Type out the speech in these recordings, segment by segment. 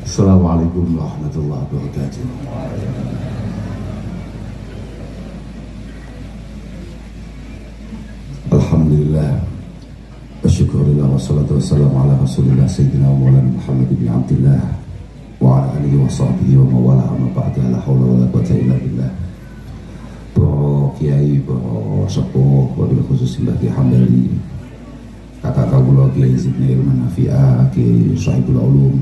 Assalamualaikum warahmatullahi wabarakatuh. Alhamdulillah, wasyukurillah, wassalatu wassalamu ala rasulillah sayyidina wa maulana Muhammad bin Abdillah wa ala alihi wa sahbihi wa mawala amma ba'da, la hawla wa la quwwata illa billah. Para kiai, para sepuh, wabil khusus Mbah Ki Hambali, kata kawula Kiai Zidni Ilman Nafi'ah, Ki Sahibul Ulum,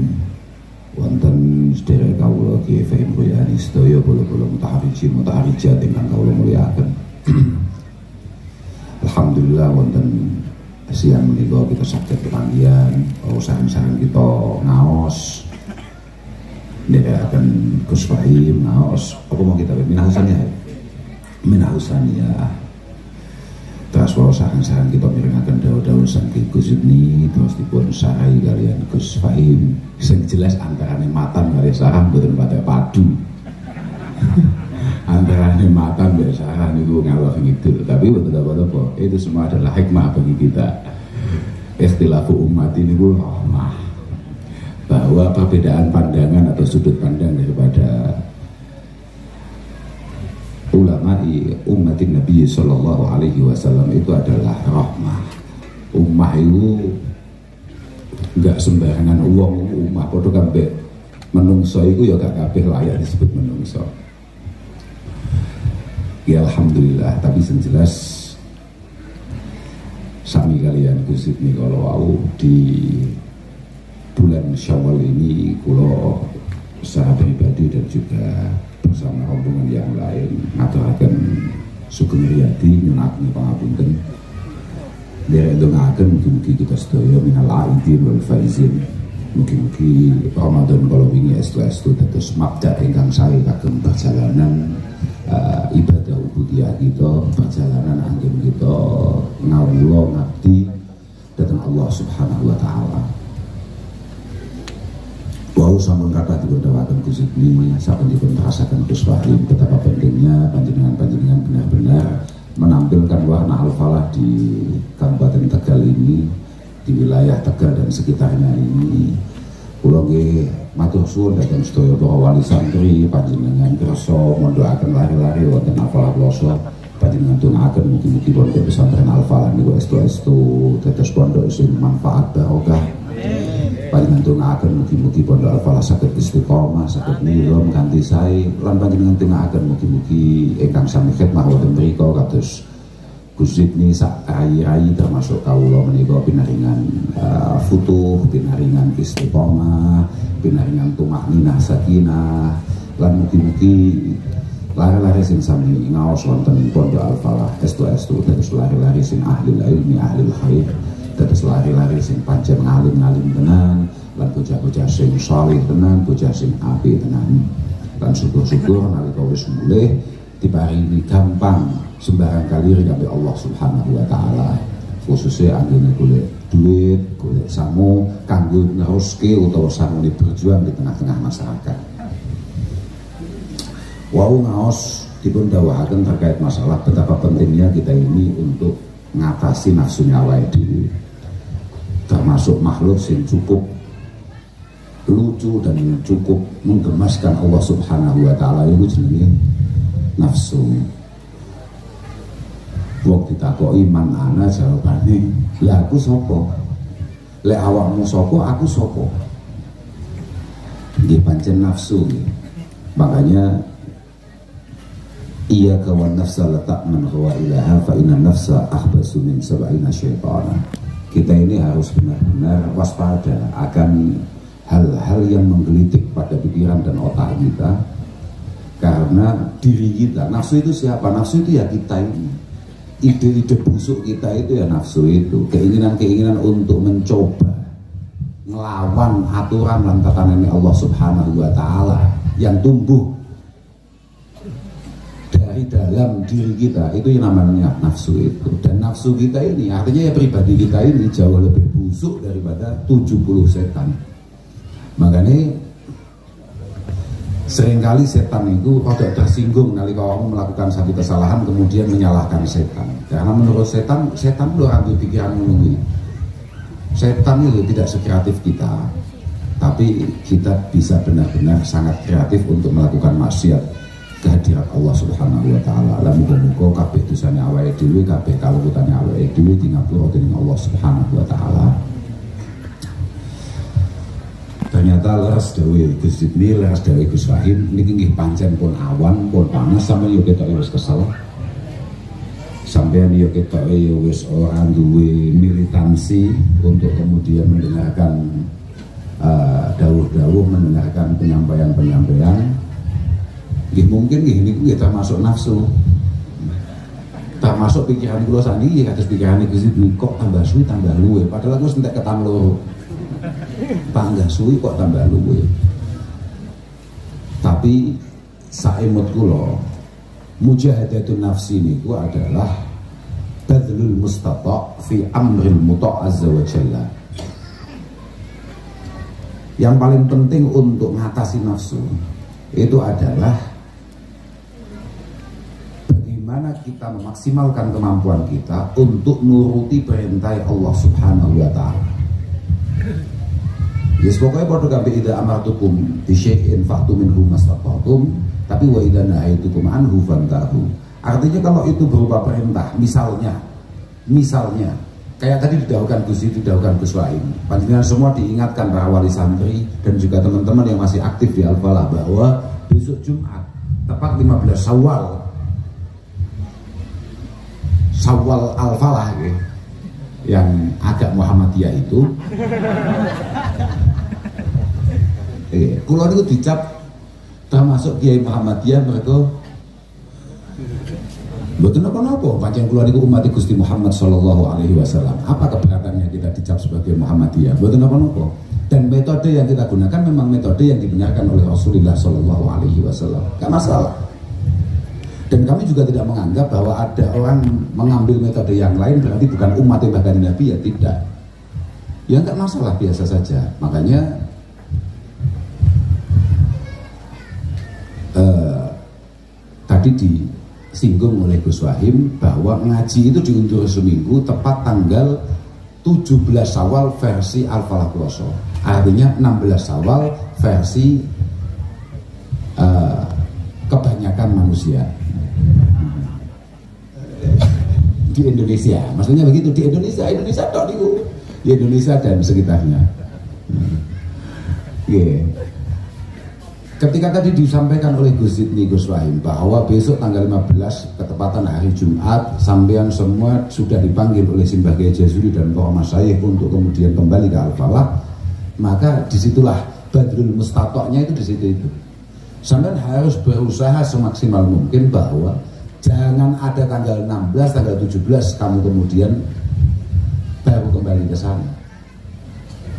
wonten sedherek kawula Ki Fahim Royani sedaya kula-kula mutaharijin mutaharijat ingkang kawula mulyakaken. Alhamdulillah wonten siang menika kita saged kepanggihan usaha-usaha kita ngaos nderekaken Gus Fahim ngaos apa mau kita Minahusania terus usaha-usaha kita mirengaken dawuh-dawuh saking Gus Zidni terus dipun sarai kalian Gus Fahim sing jelas antarane matan kali sarang mboten pada padu. Antarane matan mbek sarang niku ngalor ngidul, tapi betul apa-apa itu semua adalah hikmah bagi kita. Ikhtilafu umat ini rahmah, bahwa perbedaan pandangan atau sudut pandang daripada ulama umatin Nabi Sallallahu Alaihi Wasallam itu adalah rahmah. Ummah itu nggak sembarangan uang ummah, padha kabeh menungso itu ya gak kabeh layak disebut menungso. Ya alhamdulillah, tapi yang jelas sami kalian Gus Zidni kalau wau di bulan Syawal ini kula secara pribadi dan juga bersama rombongan yang lain ngaturaken sugeng riyadi nyunaken pangapunten derek ndongaken mugi-mugi kita sedaya minal aidin wal faizin, mugi-mugi Ramadan kalau wingi estu-estu dados mabda ingkang sae kagem perjalanan ibadah ubudiyah kita, perjalanan anggen kita ngawula ngabdi dhateng Allah Subhanahu wa taala. Wau sampun kata dipun dawaken Gus Zidni, sampun dipun rasaken Gus Fahim betapa pentingnya panjenengan benar-benar menampilkan warna al-falah di Kabupaten Tegal ini, di wilayah Tegal dan sekitarnya ini. Kula nggih matur suwun dhateng sedaya para wali santri, panjenengan kersa mondhokaken lari-lari wonten al-falah Ploso, panjenengan tungaaken mugi-mugi pondok pesantren al-falah niku estu-estu dados pondok sing manfaat barokah. Panjenengan tungaaken mugi-mugi pondok al-falah saged istiqomah, saged nilom kanthi sae, lan panjenengan tungaaken mugi-mugi ingkang sami khidmah wonten mriku kados Gus Zidni sak rai-rai termasuk kawula menika pinaringan futuh, pinaringan istiqomah, pinaringan tumakninah sakinah, lan mugi-mugi lari-lari sing sami ngaos wonten pondok al-falah estu-estu dados lari-lari sing ahli ilmi ahli khair, dados lari-lari sing pancen ngalim-ngalim tenan, lan bocah-bocah sing saleh tenan, bocah sing apik tenan. Lan syukur-syukur nalika wis mulih diparingi gampang sembarang kali ridho Allah Subhanahu wa taala, khususnya anggone golek duit, golek samu kanggo neruske utawa samune berjuang di tengah-tengah masyarakat. Wau ngaos dipun dawuhaken terkait masalah betapa pentingnya kita ini untuk ngatasi nafsunya awake dhewe, termasuk makhluk sing cukup lucu dan cukup menggemaskan Allah Subhanahu wa taala itu jenenge nafsu. Wong ditakoki man ana, jawabane lah aku sapa, lek awakmu sapa aku sapa. Nggih pancen nafsu nggih. Makanya iya kawan nafsa letak man huwa ilaha fa inna nafsa akhbasu min sab'ina syaitana. Kita ini harus benar-benar waspada akan hal-hal yang menggelitik pada pikiran dan otak kita, karena diri kita, nafsu itu siapa? Nafsu itu ya kita ini, ide-ide busuk kita itu ya nafsu itu, keinginan-keinginan untuk mencoba ngelawan aturan lan tatanan Allah Subhanahu wa taala yang tumbuh dari dalam diri kita, itu yang namanya nafsu itu. Dan nafsu kita ini artinya ya pribadi kita ini jauh lebih busuk daripada 70 setan. Makanya seringkali setan itu rada tersinggung nalika kamu melakukan satu kesalahan kemudian menyalahkan setan, karena menurut setan itu ambil pikiran menunggu. Setan itu tidak sekreatif kita, tapi kita bisa benar-benar sangat kreatif untuk melakukan maksiat kehadirat Allah Subhanahu wa taala. Lan muga-muga kabeh dosane awake dhewe, kabeh kaluputane awake dhewe di ngapura dening Allah Subhanahu wa taala. Ternyata leres dewe Gus Sidni, leres dewe Gus Fahim niki nggih pancen pun awan, pun panas sampeyan yo ketoke wis kesel. Sampeyan yo ketoke yo wis ora duwe militansi untuk kemudian mendengarkan dawuh-dawuh, mendengarkan penyampaian-penyampaian. Nggih mungkin nggih niku nggih termasuk nafsu. Termasuk pikiran kula sakniki kados pikirane Gus Sidni, kok tambah suwi tambah luwe, padahal aku wis entek ketam loro. Panggah suwi kok tambah luwe. Tapi saimut kula mujahadatun nafsi niku adalah badlul mustata' fi amril muta' azza wa jalla. Yang paling penting untuk mengatasi nafsu itu adalah bagaimana kita memaksimalkan kemampuan kita untuk nuruti perintah Allah Subhanahu wa taala. Yes, pokoknya pada kabeh idza amartukum bi syai'in fa'tu minhu mastata'tum, tapi wa idza nahaitukum anhu fantahu. Artinya kalau itu berupa perintah, misalnya kayak tadi didahulukan Gus Sidni, didahulukan Gus Wahim, panjenengan semua diingatkan para wali santri dan juga teman-teman yang masih aktif di Al-Falah bahwa besok Jumat tepat 15 Syawal Al-Falah gitu, yang agak Muhammadiyah itu kula niku dicap termasuk Kiai Muhammadiyah, mereka mboten napa-napa, pancen kula niku umat Gusti Muhammad sallallahu alaihi wasallam. Apa keberatannya kita dicap sebagai Muhammadiyah? Mboten napa-napa. Dan metode yang kita gunakan memang metode yang dibenarkan oleh Rasulullah sallallahu alaihi wasallam. Enggak masalah. Dan kami juga tidak menganggap bahwa ada orang mengambil metode yang lain berarti bukan umat yang bahkan Nabi, ya tidak. Ya enggak masalah, biasa saja. Makanya tadi disinggung oleh Gus Wahim bahwa ngaji itu diundur seminggu tepat tanggal 17 Syawal versi Al-Falah Kloso, artinya 16 Syawal versi kebanyakan manusia di Indonesia. Maksudnya begitu, di Indonesia tok niku, di Indonesia dan sekitarnya. Ketika tadi disampaikan oleh Gus Sidni, Gus Wahim bahwa besok tanggal 15 ketepatan hari Jumat sampean semua sudah dipanggil oleh Simbah Kiai Jazuli dan para masyayikh untuk kemudian kembali ke Al-Falah, maka disitulah badrul mustatoknya itu di situ itu. Sampean harus berusaha semaksimal mungkin bahwa jangan ada tanggal 16, tanggal 17 kamu kemudian baru kembali ke sana.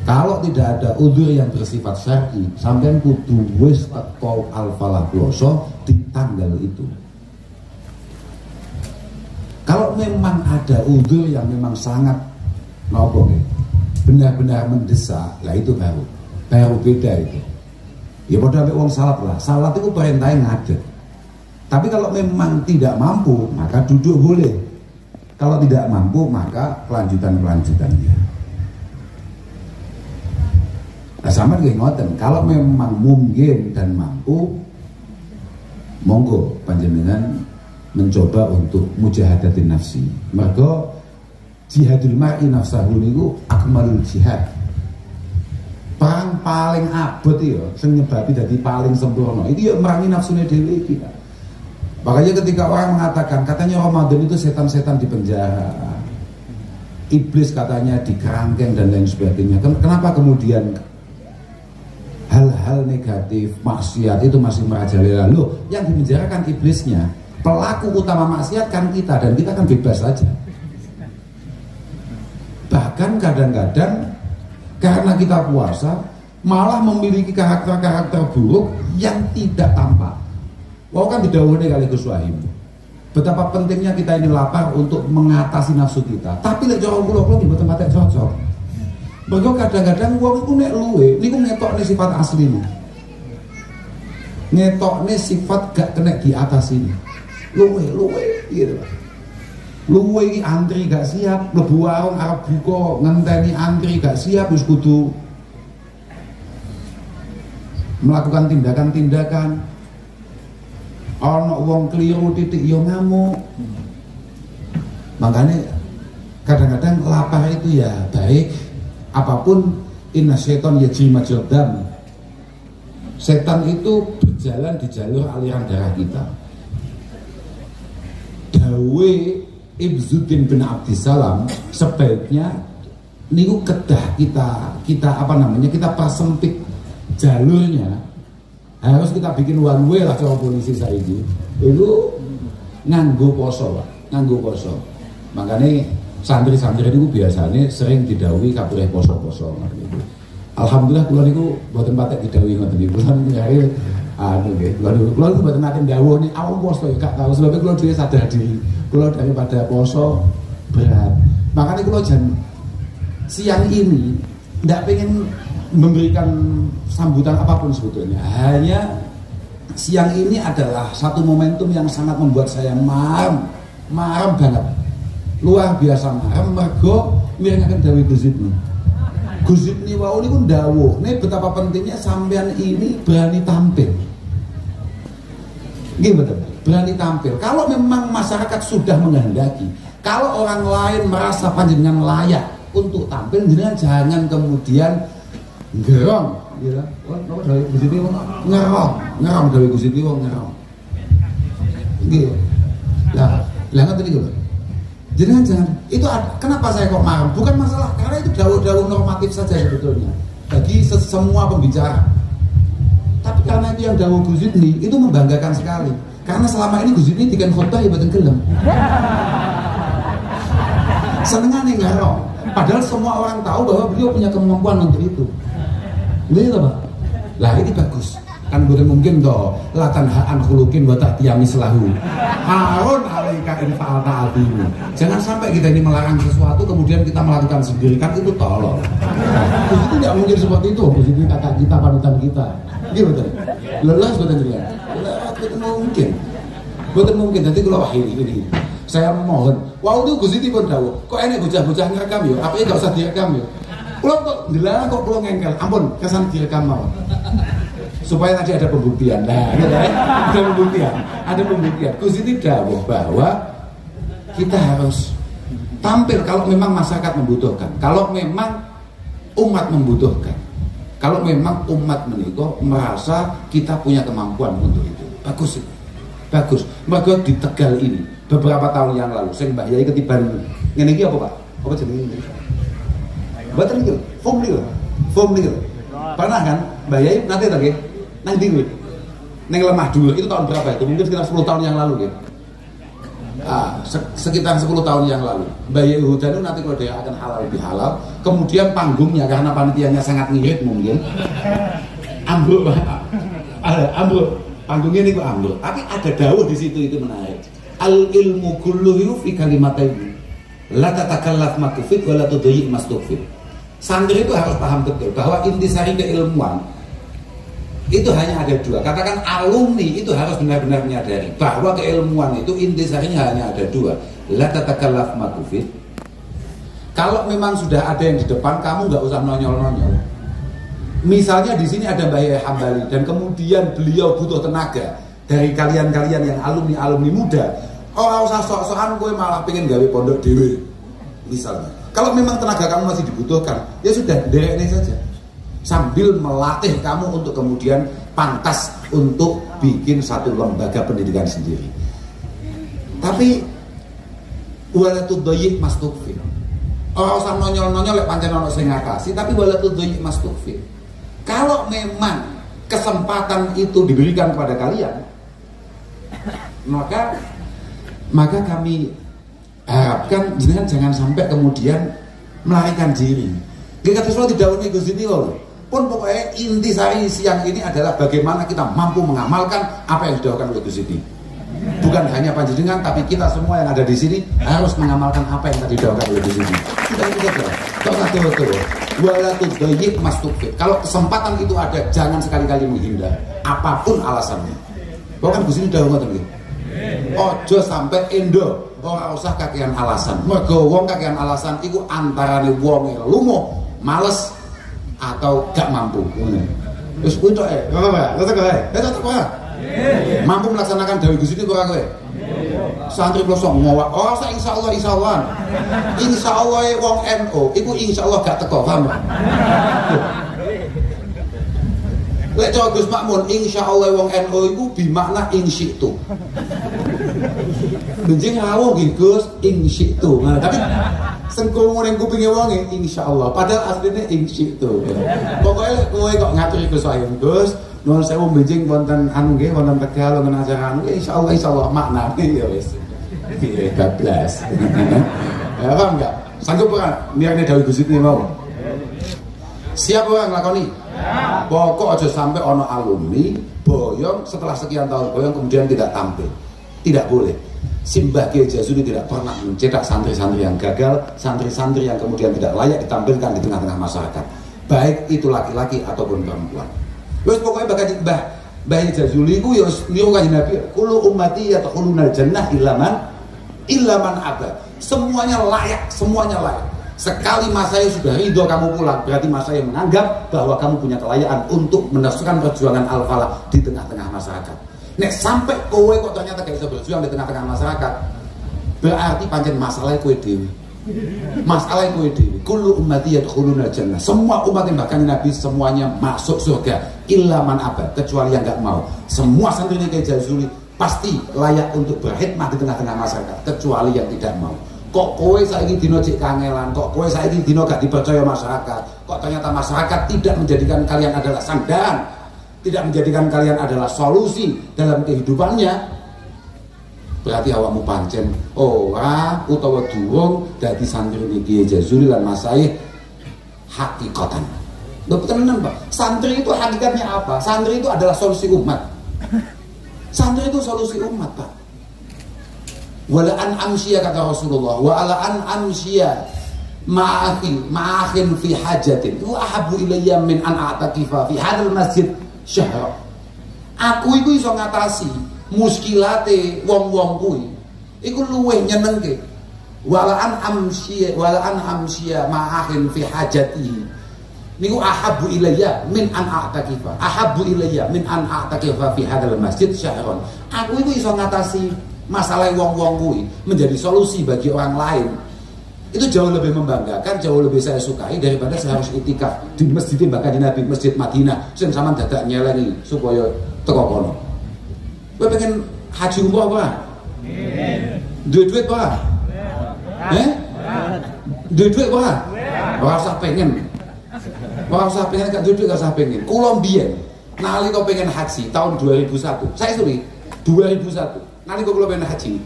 Kalau tidak ada udzur yang bersifat syar'i, sampean kudu wis teko Al-Falah Kloso di tanggal itu. Kalau memang ada udzur yang memang sangat benar-benar mendesak, lah itu baru beda itu. Ya pada sampai wong salat lah. Salat itu perintahnya ngadeg. Tapi kalau memang tidak mampu, maka duduk boleh. Kalau tidak mampu, maka kelanjutannya. Nah, sama kayak ngoten, kalau memang mungkin dan mampu, monggo panjenengan mencoba untuk mujahadatin nafsi. Maka jihadul mar'i nafsahu niku akmalul jihad. Perang paling abot ya, sing nyebabi dadi paling sempurna. Itu ya merangi nafsune dhewe iki. Makanya ketika orang mengatakan katanya Ramadan itu setan-setan di penjara, iblis katanya di kerangkeng dan lain sebagainya. Kenapa kemudian hal-hal negatif, maksiat itu masih merajalela? Loh, yang dipenjarakan iblisnya, pelaku utama maksiat kan kita, dan kita kan bebas saja. Bahkan kadang-kadang karena kita puasa malah memiliki karakter-karakter buruk yang tidak tampak. Wah, kan didhawuhi kali Gus Wahim betapa pentingnya kita ini lapar untuk mengatasi nafsu kita. Tapi lek cara kula mboten patek cocok. Mergo kadang-kadang wong iku nek luwe niku ngetokne sifat asline. Ngetokne sifat gak kena diatasi. Luwe gitu. Luwe iki antri gak siap, mlebu warung arep buka ngenteni antri gak siap, wis kudu melakukan tindakan-tindakan. Ono wong keliru titik yo ngamuk. Makanya kadang-kadang lapar itu ya baik, apapun inna syaiton yajri majrad dam. Setan itu berjalan di jalur aliran darah kita. Dawe Ibzuddin bin Abdissalam sebaiknya niku kedah kita apa namanya, kita persempit jalurnya. Harus kita bikin one way lah kalau polisi saya itu nganggo poso Pak, nganggo poso. Makanya santri-santri itu biasanya sering didhawuhi kabeh poso-poso gitu. Alhamdulillah kula niku mboten patek didhawuhi ngoten niku. Kula nyari nggih, kula niku mboten nate ndhawuh ni awong poso ya gak tahu sebab kula dhewe sadar diri. Kula daripada poso berat. Makanya kula siang ini ndak pengen memberikan sambutan apapun sebetulnya. Hanya siang ini adalah satu momentum yang sangat membuat saya marem banget. Luar biasa marem mergo mirengaken dawuh Gus Ibni wau niku ndawuh, nih betapa pentingnya sampean ini berani tampil. Nggih betul, berani tampil. Kalau memang masyarakat sudah menghendaki, kalau orang lain merasa panjenengan layak untuk tampil, jangan kemudian gerong, gitu. Oh, dari Gus Ibni ngerong dari Gus Ibni ngerong. Gitu. Lah ngerti niku lho. Jangan itu kenapa saya kok marah? Bukan masalah, karena itu dawuh-dawuh normatif saja sebetulnya bagi semua pembicara. Tapi karena itu yang dawuh Gus Ibni itu membanggakan sekali. Karena selama ini Gus Ibni dikan khotbah ya boten gelem. Senengane ngarong. Padahal semua orang tahu bahwa beliau punya kemampuan untuk itu. Begitu Pak. Lah ini bagus. Kan boleh mungkin toh latan ha'an khuluqin wa ta'tiyami selahu harun alaika in fa'alta adimu. Jangan sampai kita ini melarang sesuatu kemudian kita melakukan sendiri, kan itu tolol. Terus itu tidak mungkin seperti itu. Terus itu kakak kita, panutan kita. Gitu betul. Lelah betul juga. Betul mungkin. Nanti kalau ini saya mohon. Wow itu Gus Iti pun tahu. Kok enak bocah-bocah ngerekam ya? Apa gak usah direkam ya? Pulang kok dilarang kok pulang ngengkel. Ampun kesan direkam mau. Supaya tadi ada pembuktian. Nah, ada pembuktian. Gus Iti dawuh bahwa kita harus tampil kalau memang masyarakat membutuhkan, kalau memang umat membutuhkan, kalau memang umat menika merasa kita punya kemampuan untuk itu. Bagus itu. Bagus. Maka di Tegal ini beberapa tahun yang lalu saya Mbah Yai ketiban ngene iki apa Pak? Apa jenenge ini? Mboten iki. Form niku. Pernah kan Mbah Yai nanti ta nggih? Nang ndi kuwi? Ning Lemah Dhuwur itu tahun berapa itu? Mungkin sekitar 10 tahun yang lalu gitu. Sekitar 10 tahun yang lalu. Mbak Yai Hudan itu nanti kalau dia akan halal lebih halal. Kemudian panggungnya karena panitianya sangat ngirit mungkin. Ambruk. Panggungnya ini kok ambruk. Tapi ada dawuh di situ itu menarik. Al ilmu kulluhu fi kalimatain. La tatakallaf ma tufid wa la tudayyi ma tufid. Santri itu harus paham betul bahwa intisari keilmuan itu hanya ada dua. Katakan alumni itu harus benar-benar menyadari bahwa keilmuan itu intisarinya hanya ada dua. La tatakallaf ma tufid. Kalau memang sudah ada yang di depan, kamu nggak usah nonyol-nonyol. Misalnya di sini ada Mbah Yai Hambali dan kemudian beliau butuh tenaga dari kalian-kalian yang alumni muda. Orang usah sok-sokan gue malah pengen gawe pondok dewe. Misalnya, kalau memang tenaga kamu masih dibutuhkan, ya sudah dereknya saja. Sambil melatih kamu untuk kemudian pantas untuk bikin satu lembaga pendidikan sendiri. Tapi walatul doyik mas tukfir. Orang usah nonyol-nonyol lek pancen ono sing ngatasi, tapi walatul doyik mas tukfir. Kalau memang kesempatan itu diberikan kepada kalian, maka kami harapkan jangan sampai kemudian melarikan diri. Kita terus tidak unik Gus Iti loh. Pun pokoknya intisari siang ini adalah bagaimana kita mampu mengamalkan apa yang dilakukan oleh Gus Iti. Bukan hanya panjenengan, tapi kita semua yang ada di sini harus mengamalkan apa yang tadi dilakukan oleh Gus Iti. Sudah itu saja. Betul. Walatul doyik mas tukfit. Kalau kesempatan itu ada, jangan sekali-kali menghindar. Apapun alasannya. Bahkan Gus Iti sudah ngomong gitu. Ojo sampai endo. Ora usah kakean alasan. Mergo wong kakean alasan iku antarane wong lumuh, males atau gak mampu. Wis kuwi tok ae. Ngono Pak. Ngono kok ae. Cocok Pak. Mampu melaksanakan dawuh Gusti niku ora kowe? Santri kula sok ngowak. Oh, sak insyaallah insyaallah. Insyaallah wong NU iku insyaallah gak teko, paham? Lek cara Gus Makmun insyaallah wong NU iku bimakna insyitu. Benjing rawuh nggih Gus insyitu. Nah, tapi sengkung ning kupinge wonge insyaallah padahal asline insyitu. Pokoke kowe kok ngatur Gus ae Gus. Nuwun sewu benjing wonten anu nggih wonten Tegal wonten acara anu insyaallah maknane ya wis. Piye bablas. Ya paham enggak? Sanggup ora niatne dawuh Gusti ini mau? Siap ora nglakoni? Ya. Pokok aja sampai ono alumni boyong setelah sekian tahun boyong kemudian tidak tampil. Tidak boleh. Simbah Kiai Jazuli tidak pernah mencetak santri-santri yang gagal, santri-santri yang kemudian tidak layak ditampilkan di tengah-tengah masyarakat. Baik itu laki-laki ataupun perempuan. Wes pokoknya bakal Mbah Jazuli ku yo niku kanjeng Nabi, kullu ummati yadkhulunal jannah ilaman aba. Semuanya layak, semuanya layak. Sekali mas saya sudah ridho kamu pulang, berarti mas saya menganggap bahwa kamu punya kelayakan untuk meneruskan perjuangan Al-Falah di tengah-tengah masyarakat. Nek sampai kowe kok ternyata gak bisa berjuang di tengah-tengah masyarakat, berarti pancen masalahnya kowe dewi. Masalahnya kowe dewi. Kullu ummati yadkhulunal jannah. Semua umat yang bahkan Nabi semuanya masuk surga. Illa man aba, kecuali yang enggak mau. Semua santri Kiai Jazuli pasti layak untuk berkhidmat di tengah-tengah masyarakat, kecuali yang tidak mau. Kok kowe saiki dino cek kangelan, kok kowe saiki dino gak dipercaya masyarakat, kok ternyata masyarakat tidak menjadikan kalian adalah sandaran, tidak menjadikan kalian adalah solusi dalam kehidupannya, berarti awakmu pancen ora utawa durung dadi santri Kiai Jazuli lan Masaih hakikatan. Lho tenan Pak, santri itu hakikatnya apa? Santri itu adalah solusi umat. Santri itu solusi umat Pak. Wala an amsyiya kata Rasulullah, wa ala an amsyiya ma'akhin fi hajatin wa ahabbu ilayya min an a'takifa fi hadzal masjid syahra. Aku iku iso ngatasi muskilate wong-wong kuwi iku luwih nyenengke wala an amsyiya ma'akhin fi hajatihi niku ahabbu ilayya min an a'takifa fi hadzal masjid syahron. Aku iku iso ngatasi masalah wong-wong kuwi menjadi solusi bagi orang lain. Itu jauh lebih membanggakan, jauh lebih saya sukai daripada saya harus itikaf di masjid bahkan di Nabi Masjid Madinah sing sampean dadak nyelengi supaya teko kono. Kowe pengen haji umroh apa? Duit-duit apa? Duit-duit apa? Ora usah pengen. Ora usah pengen gak duit gak usah pengen. Kula mbiyen nalika pengen haji tahun 2001. Saya sorry, 2001. Nalika kula pengen haji.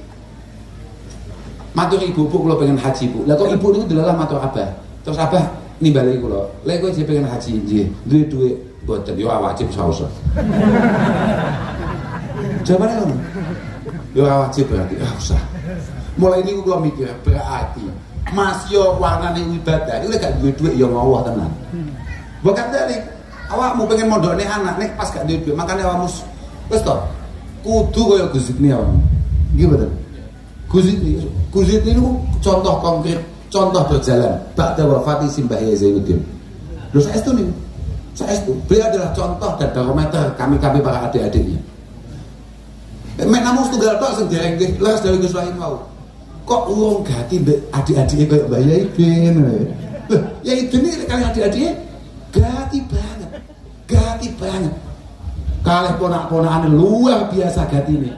Matur ibu kula pengen haji, Bu. Lah kok ibu niku delalah matur abah. Terus abah nimbali kula. Lah kowe jek pengen haji nggih. Duit-duit boten yo wajib sausah. Jawabane ngono. Yo wajib berarti usah. Mulai niku kula mikir berarti Mas yo warnane ibadah iku lek gak duwe duit yo ngawah tenan. Bukan dari awakmu pengen mondokne anak nek pas gak duwe duit makane awakmu wis to kudu kaya Gus Zidni awakmu. Nggih mboten. Gus Zidni niku contoh konkret, contoh berjalan ba'da wafati Simbah Yai Zainuddin. Lho saestu niku. Saestu. Beliau adalah contoh dan barometer kami-kami para adik-adiknya. Mek namung setunggal tok sing dereng leres dari Gus Wahid mau. Kok wong gati adik-adike koyo Mbah Yai ben. Lho, Yai Ben iki kali adik-adike gati banget. Gati banget. Kalih ponak-ponakane luar biasa gatine.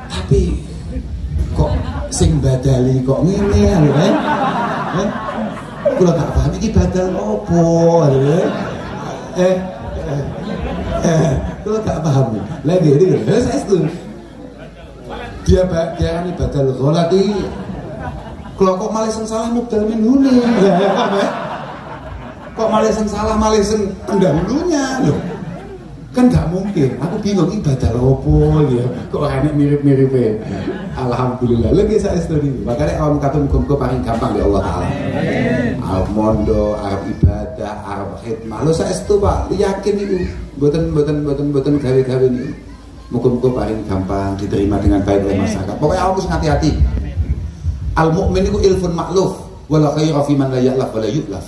Tapi kok sing badali kok ngene lho, kula gak paham iki badal opo lho. Kula gak paham. Lah ngene lho, saestu. Dia kan badal ghalati. Kalau kok malah sing salah mubdal minhune. Kok malah sing salah malah sing pendahulunya lho. Kan gak mungkin. Aku bingung iki badal opo ya. Kok enek mirip-miripe. Alhamdulillah. Lagi saestu niku. Makane awam kata muga-muga paling gampang ya Allah taala. Arep mondo, arep ibadah, arep khidmah. Lho saestu Pak, yakin niku. Mboten gawe-gawe niku. Muga-muga paling gampang diterima dengan baik oleh masyarakat. Pokoknya aku harus hati-hati. Al mukmin itu ilfun ma'luf wala khayra fi man la ya'laf wala yu'laf.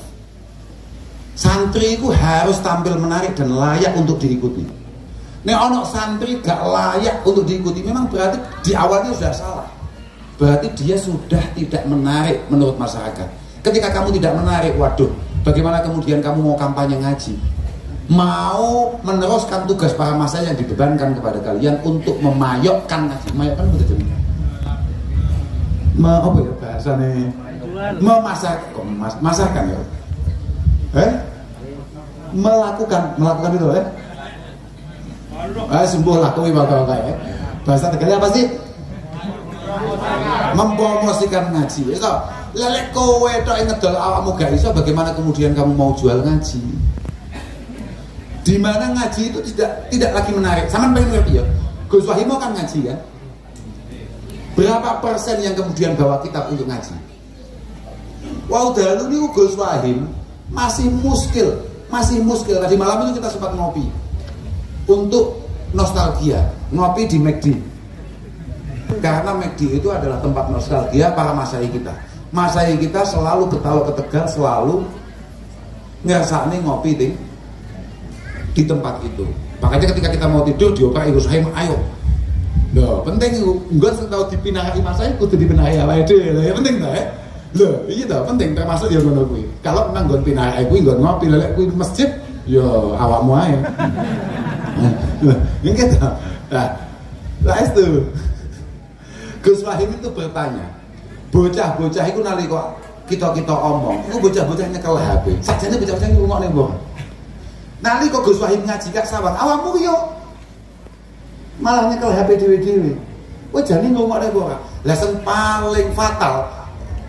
Santri itu harus tampil menarik dan layak untuk diikuti. Nek ono santri gak layak untuk diikuti, memang berarti di awalnya sudah salah. Berarti dia sudah tidak menarik menurut masyarakat. Ketika kamu tidak menarik, waduh, bagaimana kemudian kamu mau kampanye ngaji? Mau meneruskan tugas para masa yang dibebankan kepada kalian untuk memayokkan ngaji. Memayokkan betul jadi. Apa ya bahasanya? Memasarkan ya. Melakukan itu sembuh lakui bakal kayak bahasa Tegalnya apa sih? Mempromosikan ngaji. So, lelek kowe tok ngedol awakmu gak iso, bagaimana kemudian kamu mau jual ngaji? Di mana ngaji itu tidak lagi menarik. Sama pengen ngerti ya. Gus Wahim kan ngaji kan? Berapa persen yang kemudian bawa kitab untuk ngaji? Wow, dahulu nih Gus Wahim masih muskil. Tadi malam itu kita sempat ngopi untuk nostalgia, ngopi di McD. Karena McD itu adalah tempat nostalgia para masai kita. Masai kita selalu ketawa ke Tegal, selalu ngerasani ngopi di tempat itu. Makanya ketika kita mau tidur dioper Gus Wahim, ayo. Loh, penting enggak tahu dipinahi masai kudu dipinahi awake dhewe. Ya penting ta, ya. Loh, iya dah penting termasuk ya ngono kuwi. Kalau memang nggon pinahe kuwi nggon ngopi lelek kuwi masjid, ya awakmu ae. Ini kita. Lah itu. Gus Wahim itu bertanya, bocah-bocah itu nalika kita omong, itu bocah-bocah nyekel HP. Sajane bocah-bocah iki ngomongne mbok. Nalika Gus Wahim ngaji gak sawang, awakmu yo malah nyekel HP dhewe-dhewe. Kowe jane ngomongne kok ora. Lah sing paling fatal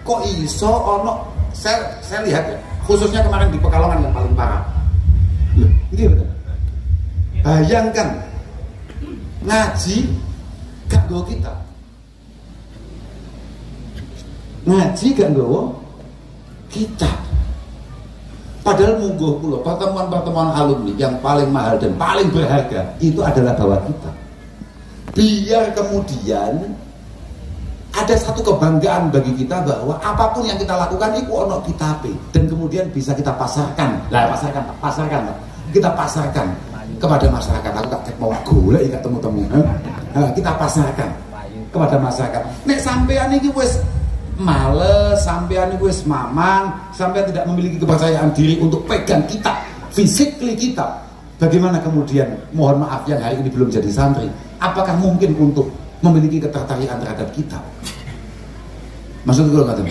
kok iso ono, saya lihat ya, khususnya kemarin di Pekalongan yang paling parah. Loh, ini betul. Bayangkan ngaji gak nggawa kita. Ngaji gak nggawa kita. Padahal mungguh kula pertemuan-pertemuan alumni yang paling mahal dan paling berharga itu adalah bawa kita. Biar kemudian ada satu kebanggaan bagi kita bahwa apapun yang kita lakukan itu ono kitabe dan kemudian bisa kita pasarkan. Lah pasarkan. Kita pasarkan kepada masyarakat. Aku tak mau golek iki ketemu-temu. Kita pasarkan kepada masyarakat. Nek sampean iki wis males, sampean iki wis mamang, sampean tidak memiliki kepercayaan diri untuk pegang kitab, physically kitab. Bagaimana kemudian mohon maaf yang hari ini belum jadi santri? Apakah mungkin untuk memiliki ketertarikan terhadap kitab? Maksud gue nggak tahu.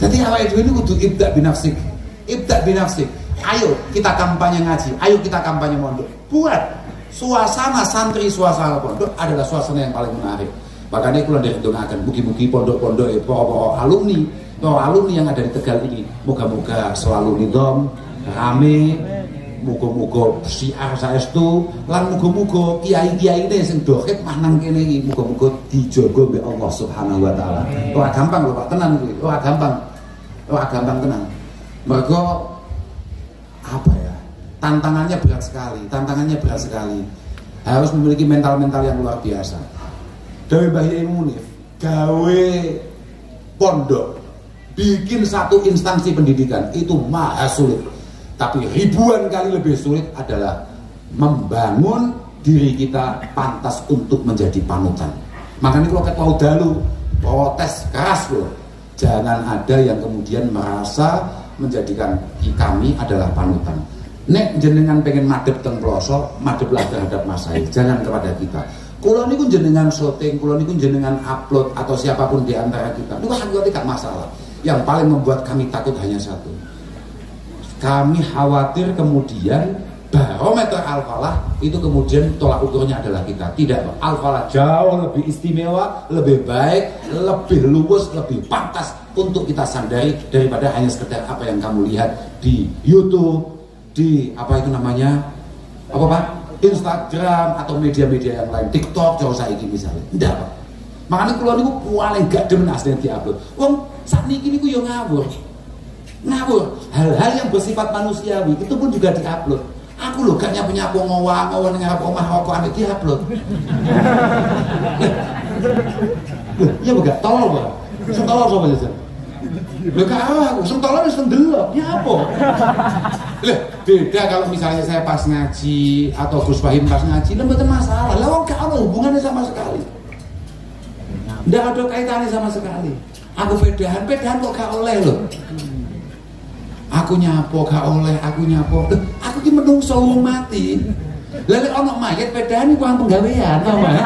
Jadi awal itu ini kudu ibda binafsik. Ayo kita kampanye ngaji, ayo kita kampanye mondok. Buat suasana santri, suasana pondok adalah suasana yang paling menarik. Makanya kalau dari akan mugi-mugi pondok-pondok para alumni yang ada di Tegal ini, moga-moga selalu nidom, rame. Muga-muga siar saestu lan muga-muga kiai-kiai ini sing dohit mah nang kene iki muga-muga dijaga mbek Allah Subhanahu wa taala. Ora gampang lho Pak, tenan kuwi. Ora gampang tenan. Mergo apa ya? Tantangannya berat sekali. Harus memiliki mental-mental yang luar biasa. Dewe Mbah Yai Munif gawe pondok, bikin satu instansi pendidikan itu maha sulit. Tapi ribuan kali lebih sulit adalah membangun diri kita pantas untuk menjadi panutan. Makanya kalau ketau dalu protes keras loh. Jangan ada yang kemudian merasa menjadikan kami adalah panutan. Nek jenengan pengen madep teng pelosok, madeplah terhadap masai. Jangan kepada kita. Kulo niku jenengan syuting, kulo niku jenengan upload atau siapapun di antara kita. Itu hakikatnya tidak masalah. Yang paling membuat kami takut hanya satu. Kami khawatir kemudian barometer Al-Falah itu kemudian tolak ukurnya adalah kita. Tidak, Al-Falah jauh lebih istimewa, lebih baik, lebih luwes, lebih pantas untuk kita sandari daripada hanya sekedar apa yang kamu lihat di YouTube, di apa itu namanya, apa Pak? Instagram atau media-media yang lain, TikTok jauh saiki misalnya. Tidak Pak. Makanya kalau niku paling gak demen asli diupload. Wong sakniki niku yo ngawur. Hal-hal yang bersifat manusiawi itu pun juga diupload. Aku loh gak nyapu ngowang ngarep omah rokokan diupload. Ya bukan tolol Pak. Tolol sapa jajan. Lho gak aku, sentolon wis ndelok, nyapa? Lah, beda kalau misalnya saya pas ngaji atau Gus Fahim pas ngaji, lha mboten masalah. Lah wong gak ada hubungannya sama sekali. Ndak ada kaitannya sama sekali. Aku pedahan kok gak oleh lho. Aku nyapo gak oleh, aku nyapo. Aku ki menungso wong mati. Lah lek ana mayit pedahan iku penggawean to, Mas.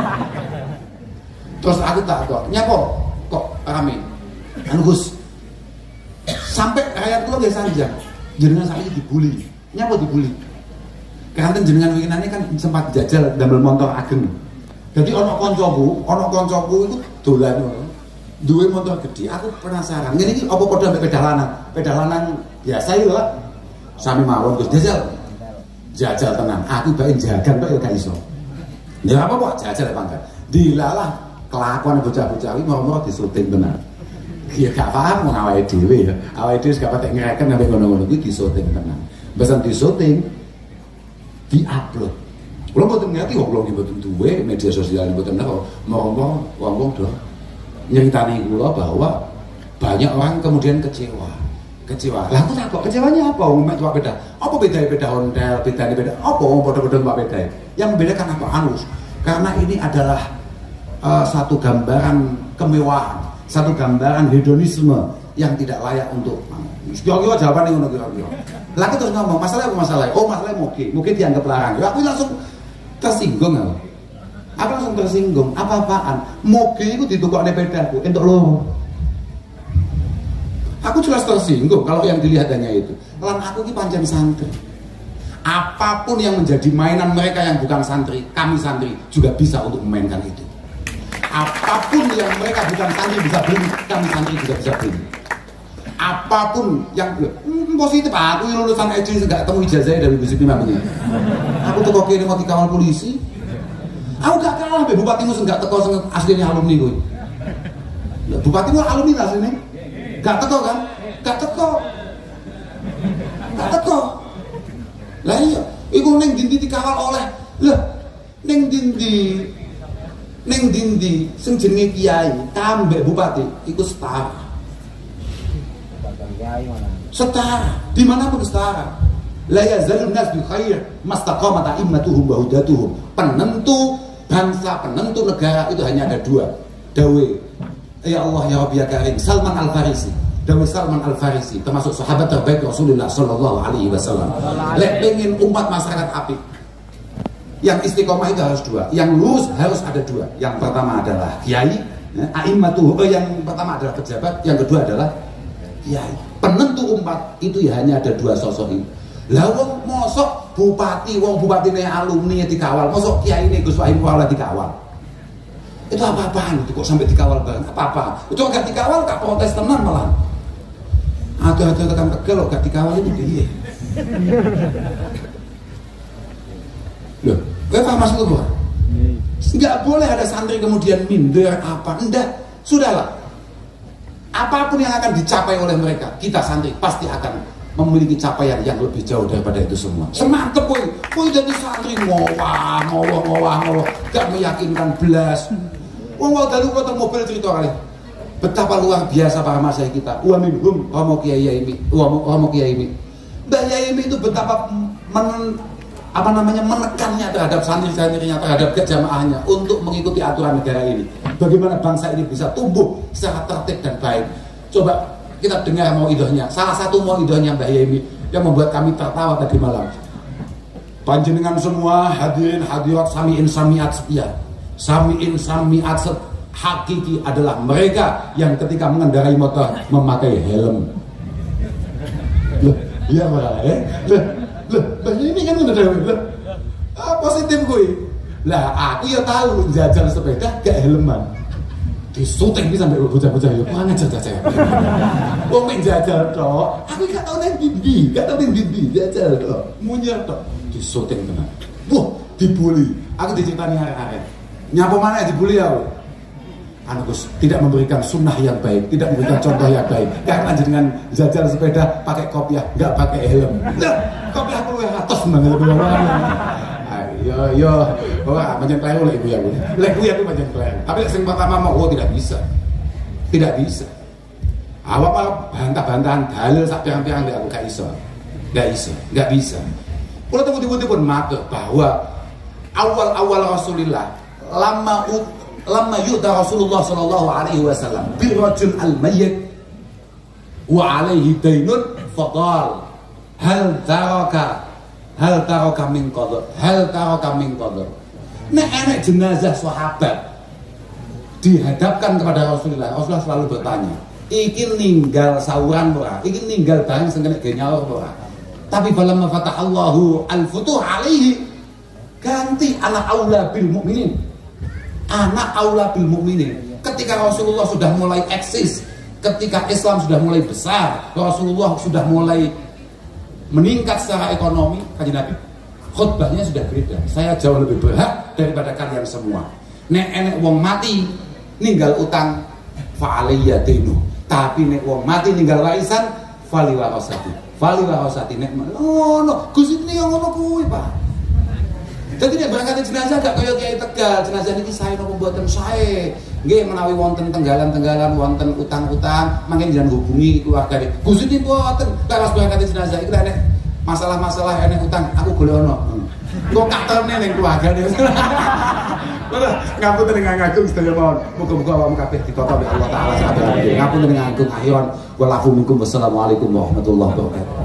Terus aku tak kok, nyapo kok rame. Anu Gus, sampai rakyat kula nggih sanjang. Jenengan saiki dibully. Nyapa dibully? Kanten jenengan winginane kan sempat jajal damel montor ageng. Jadi ana kancaku iku dolan duwe montor gede. Aku penasaran. Ngene iki apa padha ambek pedal lanang? Pedal lanang biasa iki lho. Sami mawon Gus jajal tenan. Aku bae jagan kok ya gak iso. Ya apa kok jajal apa enggak? Dilalah kelakuan bocah-bocah iki mau disuting tenan. Ya gak paham mau awake dhewe ya. Awake dhewe gak patek ngereken sampe ngono-ngono iki disuting tenan. Besan disuting di-upload. Kula mboten ngerti wong kula mboten duwe media sosial mboten napa. Monggo wong-wong do nyeritani kula bahwa banyak orang kemudian kecewa. Lah aku takut kecewanya apa? Wong mek beda. Apa bedanya beda hotel, bedanya beda. Apa wong padha-padha mbak beda? Yang membedakan apa? Anus. Karena ini adalah satu gambaran kemewahan, satu gambaran hedonisme yang tidak layak untuk kira-kira jawabannya ngono kira-kira. Lah aku terus ngomong, masalah apa masalah? Oh, masalahnya mungkin dianggap larang. Ya aku langsung tersinggung aku. Aku langsung tersinggung. Apa-apaan? Moge itu ditukokne pedaku entuk loro. Aku jelas tersinggung kalau yang dilihat hanya itu. Lan aku ini pancen santri. Apapun yang menjadi mainan mereka yang bukan santri, kami santri juga bisa untuk memainkan itu. Apapun yang mereka bukan santri bisa beli, kami santri juga bisa beli. Apapun yang positif, aku lulusan SD gak ketemu ijazah dari Gus Imam ini. Aku teko kene mau dikawal polisi. Aku gak kalah mbek bupatimu sing gak teko sing asline alumni kuwi. Bupatimu alumni asline. Gak teko kan? Gak teko. Lah iya, iku ning ndi dikawal oleh. Lah ning ndi sing jenenge kiai, tambek bupati iku setara. Setara, dimanapun setara. La yazalun nas bi khair mastaqamat a'immatuhum wa hudatuhum. Penentu bangsa, penentu negara itu hanya ada dua. Dawe ya Allah ya Rabbi ya Karim, Salman Al-Farisi. Dawe Salman Al-Farisi termasuk sahabat terbaik Rasulullah sallallahu alaihi wasallam. Lek pengen umat masyarakat apik, yang istiqomah itu harus dua, yang lurus harus ada dua. Yang pertama adalah kiai, a'immatuh, yang pertama adalah pejabat, yang kedua adalah kiai. Penentu umat itu ya hanya ada dua sosok ini. Lah wong mosok bupati, wong bupatine alumni dikawal, mosok kiai ini Gus Wahim malah dikawal. Itu apa-apaan itu kok sampai dikawal bareng? Apa-apa? Itu gak dikawal gak protes tenan malah. Ada tekan Tegal kok gak dikawal ini piye? Loh, kowe paham maksud gua? Enggak boleh ada santri kemudian minder apa, enggak. Sudahlah. Apapun yang akan dicapai oleh mereka, kita santri pasti akan memiliki capaian yang lebih jauh daripada itu semua. Semantep kowe jadi santri ngowah, gak meyakinkan belas. Wong dalu kota mobil cerita kali. Betapa luar biasa para masyayikh kita. Wa minhum Romo Kiai Imi. Mbak Yai Imi itu betapa menekannya terhadap santri-santrinya, terhadap kejamaahnya untuk mengikuti aturan negara ini. Bagaimana bangsa ini bisa tumbuh secara tertib dan baik. Coba kita dengar mauidahnya. Salah satu mauidahnya Mbak Yemi yang membuat kami tertawa tadi malam. Panjenengan semua hadirin hadirat sami'in sami'at setia. Sami'in sami'at hakiki adalah mereka yang ketika mengendarai motor memakai helm. Loh, iya malah Lah ini kan udah positif gue. Lah aku ya tahu jajal sepeda gak helman. Disuting bisa sampai bocah-bocah ya mana jajal. Wong main jajal tok. Aku gak tahu nang ndi, jajal tok. Munyar tok. Disuting tenan. Wah, dibully. Aku diceritani arek-arek. Nyapa mana dibully ya? Anu Gus, tidak memberikan sunnah yang baik, tidak memberikan contoh yang baik. Karena dengan jajal sepeda pakai kopiah, nggak pakai helm. Nah, kopiah aku atas banget. Yo, wah macam kleru lah ibu ya. Lek aku macam kleru. Tapi yang pertama mau tidak bisa. Awak malah bantah-bantahan dalil sak piang-piang aku gak iso. Gak bisa. Kalau tunggu-tunggu pun matur bahwa awal-awal Rasulullah lama yu'ta Rasulullah sallallahu alaihi wasallam bil rajul al mayyit wa alaihi dainun faqal hal taraka min qadar. Nek enek jenazah sahabat dihadapkan kepada Rasulullah selalu bertanya, iki ninggal sauran ora, iki ninggal barang sing kena nyaur ora. Tapi falamma fatahallahu al-futuh alaihi, ganti anak aula bil mukminin. Anak aula bil mukminin. Ketika Rasulullah sudah mulai eksis, ketika Islam sudah mulai besar, Rasulullah sudah mulai meningkat secara ekonomi, kanjeng Nabi khutbahnya sudah beda. Saya jauh lebih berhak daripada kalian semua. Nek enek wong mati ninggal utang fa'aliyya dinu, tapi nek wong mati ninggal warisan faliwarasati nek ngono Gusti ini yang ngono kuwi Pak. Jadi nek berangkat jenazah gak kaya Kiai Tegal, jenazah niki sae napa mboten sae. Nggih menawi wonten tenggalan-tenggalan, wonten utang-utang, mangke jangan hubungi keluarga. Gusti ini mboten, lek pas berangkat jenazah iki nek masalah-masalah enek utang aku golek ono. Kok katene ning keluargane. Ngapunten dengan agung sedaya mawon. Muga-muga awakmu kabeh ditata oleh Allah taala. Ngapunten dengan agung ayon. Walafu minkum wassalamualaikum warahmatullahi wabarakatuh.